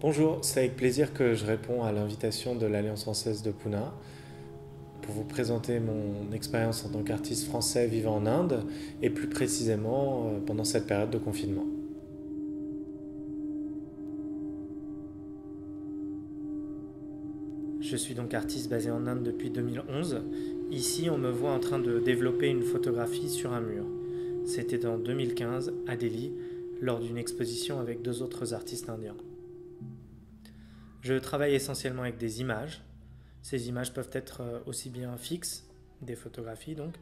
Bonjour, c'est avec plaisir que je réponds à l'invitation de l'Alliance française de Pune pour vous présenter mon expérience en tant qu'artiste français vivant en Inde et plus précisément pendant cette période de confinement. Je suis donc artiste basé en Inde depuis 2011. Ici, on me voit en train de développer une photographie sur un mur. C'était en 2015 à Delhi, lors d'une exposition avec deux autres artistes indiens. Je travaille essentiellement avec des images. Ces images peuvent être aussi bien fixes, des photographies donc,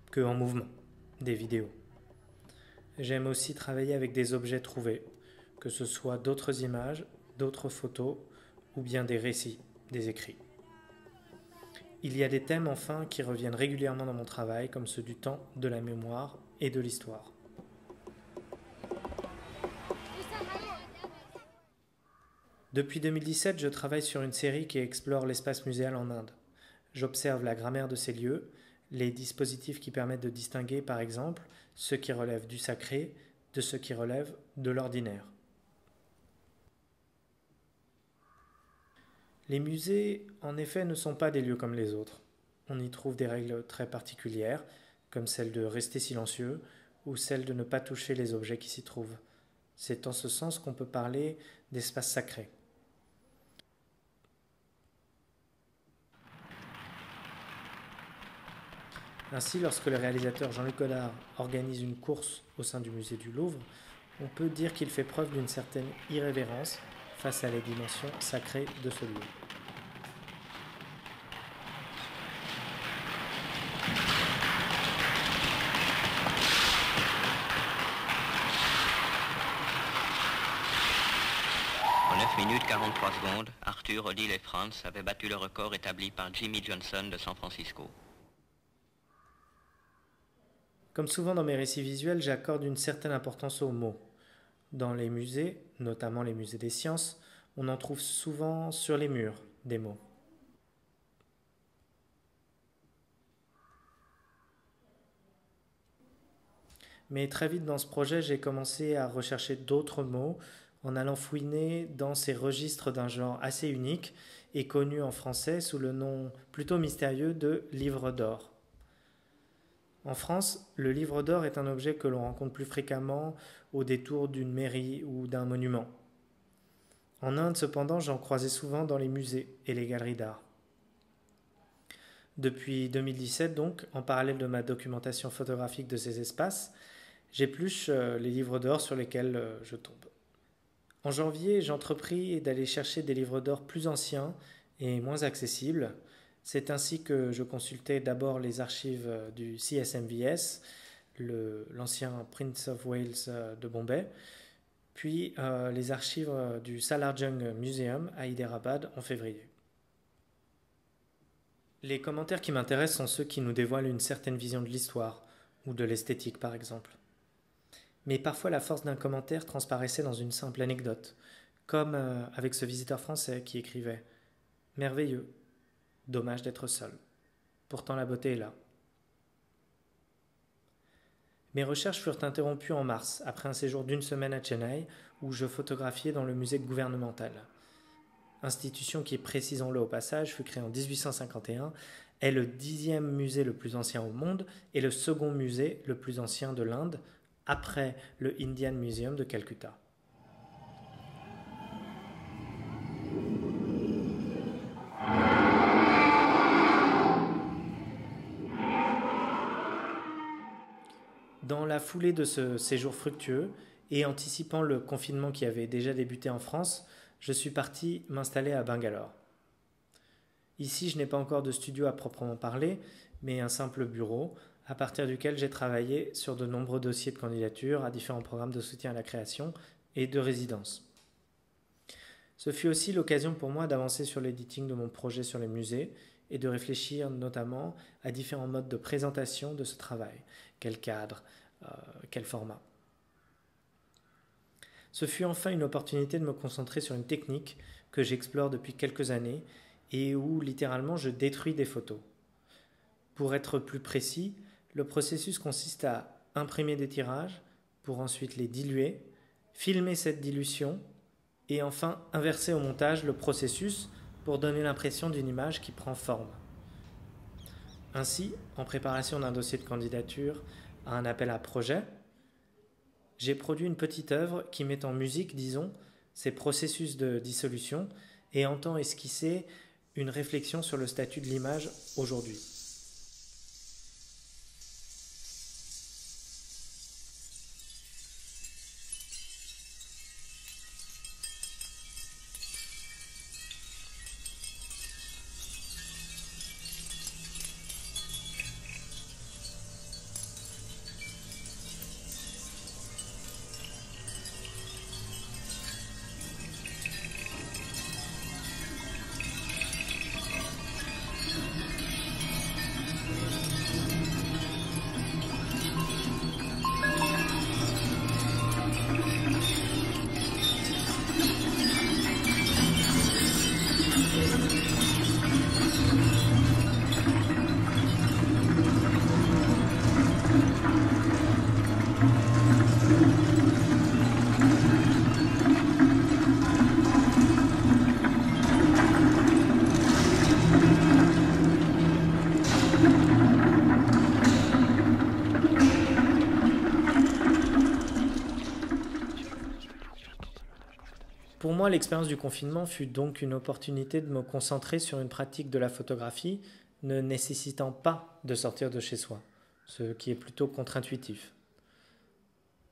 que en mouvement, des vidéos. J'aime aussi travailler avec des objets trouvés, que ce soit d'autres images, d'autres photos ou bien des récits, des écrits. Il y a des thèmes enfin qui reviennent régulièrement dans mon travail, comme ceux du temps, de la mémoire et de l'histoire. Depuis 2017, je travaille sur une série qui explore l'espace muséal en Inde. J'observe la grammaire de ces lieux, les dispositifs qui permettent de distinguer, par exemple, ce qui relève du sacré de ce qui relève de l'ordinaire. Les musées, en effet, ne sont pas des lieux comme les autres. On y trouve des règles très particulières, comme celle de rester silencieux ou celle de ne pas toucher les objets qui s'y trouvent. C'est en ce sens qu'on peut parler d'espace sacré. Ainsi, lorsque le réalisateur Jean-Luc Godard organise une course au sein du musée du Louvre, on peut dire qu'il fait preuve d'une certaine irrévérence face à les dimensions sacrées de ce lieu. En 9 minutes 43 secondes, Arthur, Odile et Franz avaient battu le record établi par Jimmy Johnson de San Francisco. Comme souvent dans mes récits visuels, j'accorde une certaine importance aux mots. Dans les musées, notamment les musées des sciences, on en trouve souvent sur les murs des mots. Mais très vite dans ce projet, j'ai commencé à rechercher d'autres mots en allant fouiner dans ces registres d'un genre assez unique et connu en français sous le nom plutôt mystérieux de livre d'or. En France, le livre d'or est un objet que l'on rencontre plus fréquemment au détour d'une mairie ou d'un monument. En Inde, cependant, j'en croisais souvent dans les musées et les galeries d'art. Depuis 2017, donc, en parallèle de ma documentation photographique de ces espaces, j'épluche les livres d'or sur lesquels je tombe. En janvier, j'entrepris d'aller chercher des livres d'or plus anciens et moins accessibles. C'est ainsi que je consultais d'abord les archives du CSMVS, l'ancien Prince of Wales de Bombay, puis les archives du Salarjung Museum à Hyderabad en février. Les commentaires qui m'intéressent sont ceux qui nous dévoilent une certaine vision de l'histoire, ou de l'esthétique par exemple. Mais parfois la force d'un commentaire transparaissait dans une simple anecdote, comme avec ce visiteur français qui écrivait « Merveilleux, dommage d'être seul. Pourtant la beauté est là. » Mes recherches furent interrompues en mars, après un séjour d'une semaine à Chennai, où je photographiais dans le musée gouvernemental. Institution qui, précisons-le au passage, fut créée en 1851, est le 10e musée le plus ancien au monde et le second musée le plus ancien de l'Inde, après le Indian Museum de Calcutta. Dans la foulée de ce séjour fructueux et anticipant le confinement qui avait déjà débuté en France, je suis parti m'installer à Bangalore. Ici, je n'ai pas encore de studio à proprement parler, mais un simple bureau, à partir duquel j'ai travaillé sur de nombreux dossiers de candidature à différents programmes de soutien à la création et de résidence. Ce fut aussi l'occasion pour moi d'avancer sur l'éditing de mon projet sur les musées et de réfléchir notamment à différents modes de présentation de ce travail. Quel cadre, quel format. Ce fut enfin une opportunité de me concentrer sur une technique que j'explore depuis quelques années et où littéralement je détruis des photos. Pour être plus précis, le processus consiste à imprimer des tirages pour ensuite les diluer, filmer cette dilution Et enfin, inverser au montage le processus pour donner l'impression d'une image qui prend forme. Ainsi, en préparation d'un dossier de candidature à un appel à projet, j'ai produit une petite œuvre qui met en musique, disons, ces processus de dissolution et entend esquisser une réflexion sur le statut de l'image aujourd'hui. Pour moi, l'expérience du confinement fut donc une opportunité de me concentrer sur une pratique de la photographie ne nécessitant pas de sortir de chez soi, ce qui est plutôt contre-intuitif.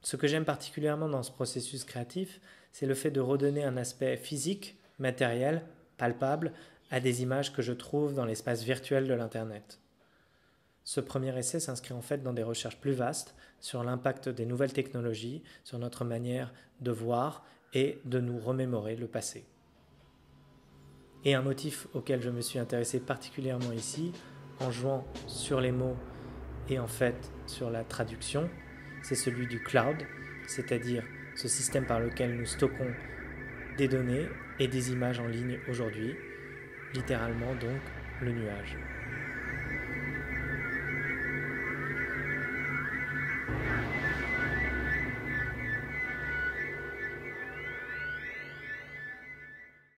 Ce que j'aime particulièrement dans ce processus créatif, c'est le fait de redonner un aspect physique, matériel, palpable, à des images que je trouve dans l'espace virtuel de l'Internet. Ce premier essai s'inscrit en fait dans des recherches plus vastes sur l'impact des nouvelles technologies, sur notre manière de voir et de nous remémorer le passé. Et un motif auquel je me suis intéressé particulièrement ici, en jouant sur les mots et en fait sur la traduction, c'est celui du cloud, c'est-à-dire ce système par lequel nous stockons des données et des images en ligne aujourd'hui, littéralement donc le nuage.